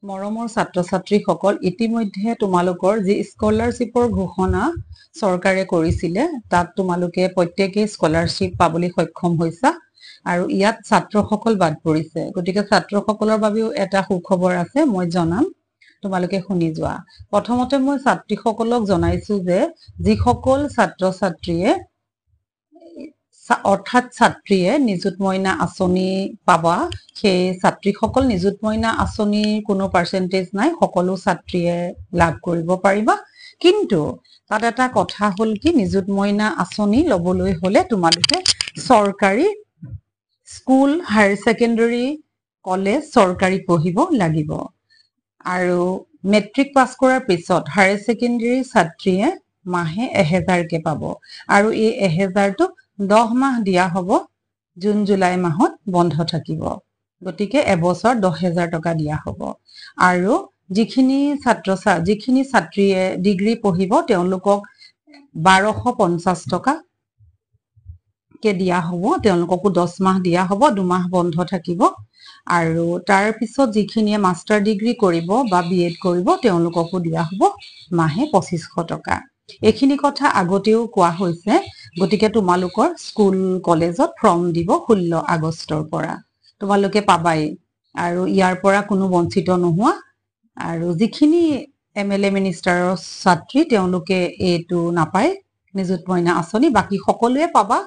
মৰমৰ ছাত্ৰ ছাত্ৰীসকল ইতিমধ্যে তোমালোকৰ যি স্কলাৰশ্বিপৰ ঘোষণা চৰকাৰে কৰিছিলে তাত তোমালোকে প্ৰত্যেকই স্কলাৰশ্বিপ পাবলৈ সক্ষম হৈছা আৰু ইয়াত ছাত্ৰসকল বাদ পৰিছে গতিকে ছাত্ৰসকলৰ বাবেও এটা সুখবৰ আছে মই জনাম তোমালোকে শুনি যোৱা প্ৰথমতে মই ছাত্ৰীসকলক জনাইছো যে যিসকল ছাত্ৰ ছাত্ৰীয়ে অৰ্থাৎ ছাত্ৰীয়ে নিযুত মইনা আঁচনি পাবা সেই ছাত্ৰীসকল নিযুত মইনা আঁচনিৰ কোনো পাৰ্চেন্টেজ নাই সকলো ছাত্ৰীয়ে লাভ কৰিব পাৰিবা কিন্তু তাত এটা কথা হ'ল কি নিযুত মইনা আঁচনি লবলৈ হলে তোমালোকে চৰকাৰী স্কুল হায়াৰ সেকেন্ডাৰী কলেজ চৰকাৰী পঢ়িব লাগিব আৰু মেট্ৰিক পাছ কৰাৰ পিছত হায়াৰ সেকেন্ডাৰী ছাত্ৰীয়ে মাহে 1000 কে পাব আৰু এই 1000টো 10 মাহ দিয়া হ'ব জুন জুলাই মাহত বন্ধ থাকিব গতিকে এবছৰ 10000 টকা দিয়া হ'ব আৰু যিখিনি ছাত্ৰীয়ে ডিগ্ৰী পঢ়িব তেওঁলোকক 1250 টকা কে দিয়া হ'ব তেওঁলোককো 10 মাহ দিয়া হ'ব 2 মাহ বন্ধ থাকিব আৰু তাৰ পিছত যিখিনিয়ে মাস্টাৰ ডিগ্ৰী কৰিব বা বিএড কৰিব তেওঁলোককো দিয়া হ'ব মাহে 2500 টকা এইখিনি কথা আগতেও কোৱা হৈছে গতিকে তোমালোকৰ স্কুল কলেজত ফৰ্ম দিব 16 আগষ্টৰ পৰা তোমালোকে পাবাই আৰু ইয়াৰ পৰা কোনো বঞ্চিত নোহোৱা আৰু যিখিনি এমএলএ মিনিষ্টাৰৰ ছাত্ৰী তেওঁলোকে এইটো নাপায় নিযুত মইনা আঁচনি বাকি সকলোৱে পাবা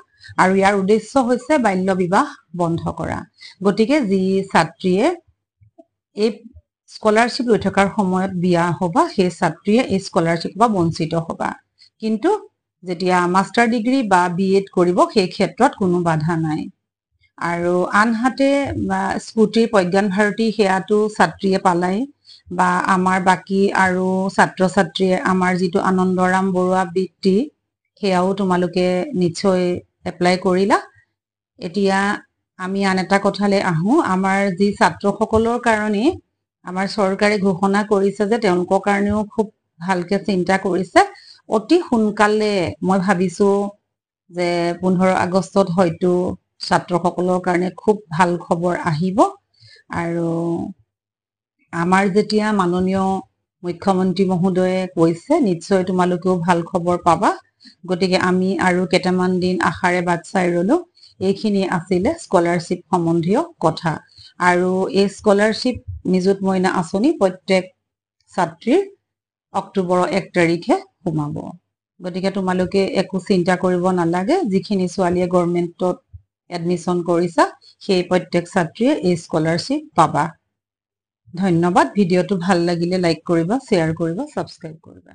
আৰু ইয়াৰ উদ্দেশ্য হৈছে বাল্য বিবাহ বন্ধ কৰা গতিকে যি ছাত্ৰীয়ে এই স্কলাৰশ্বিপ লৈ থকাৰ সময়ত বিয়া হবা সেই ছাত্ৰীয়ে এই স্কলাৰশ্বিপ বা বঞ্চিত হবা কিন্তু যেতিয়া মাস্টাৰ ডিগ্ৰী বা বিএড কৰিব সেই ক্ষেত্ৰত কোনো বাধা নাই আৰু আনহাতে স্কুটিৰ প্ৰজ্ঞান ভাৰতী হেয়াটো ছাত্ৰীয়ে পালাই বা আমাৰ বাকি আৰু ছাত্ৰ ছাত্ৰীয়ে আমাৰ যিটো আনন্দৰাম বৰুৱা বৃত্তি হেয়াও তোমালোকে নিশ্চয় এপ্লাই কৰিলা এতিয়া আমি আন এটা কথালে আহো আমাৰ যি ছাত্ৰসকলৰ কাৰণে আমাৰ চৰকাৰে ঘোষণা কৰিছে যে তেওঁলোকৰ কাৰণেও খুব ভালকে চিন্তা কৰিছে অতি সোনকালে মই ভাবিছো যে 15 আগষ্টত হয়তো ছাত্ৰসকলৰ কাৰণে খুব ভাল খবৰ আহিব আৰু আমাৰ যেতিয়া মাননীয় মুখ্যমন্ত্ৰী মহোদয়ে কৈছে নিশ্চয় তোমালোকেও ভাল খবৰ পাবা গতিকে আমি আৰু কেইটামান দিন আশাৰে বাট চাই ৰলো এইখিনি আছিল স্কলাৰশ্বিপ সম্বন্ধীয় কথা আৰু এই স্কলাৰশ্বিপ নিযুত মইনা আঁচনি প্ৰত্যেক ছাত্ৰীৰ অক্টোবৰৰ 1 তাৰিখে সোমাব গতিকে তোমালোকে একো চিন্তা কৰিব নালাগে যিখিনি ছোৱালীয়ে গভৰ্ণমেণ্টত এডমিশন কৰিছা সেই প্ৰত্যেক ছাত্ৰীয়ে এই স্কলাৰশ্বিপ পাবা ধন্যবাদ ভিডিঅটো ভাল লাগিলে লাইক কৰিবা শ্বেয়াৰ কৰিবা সাবস্ক্ৰাইব কৰিবা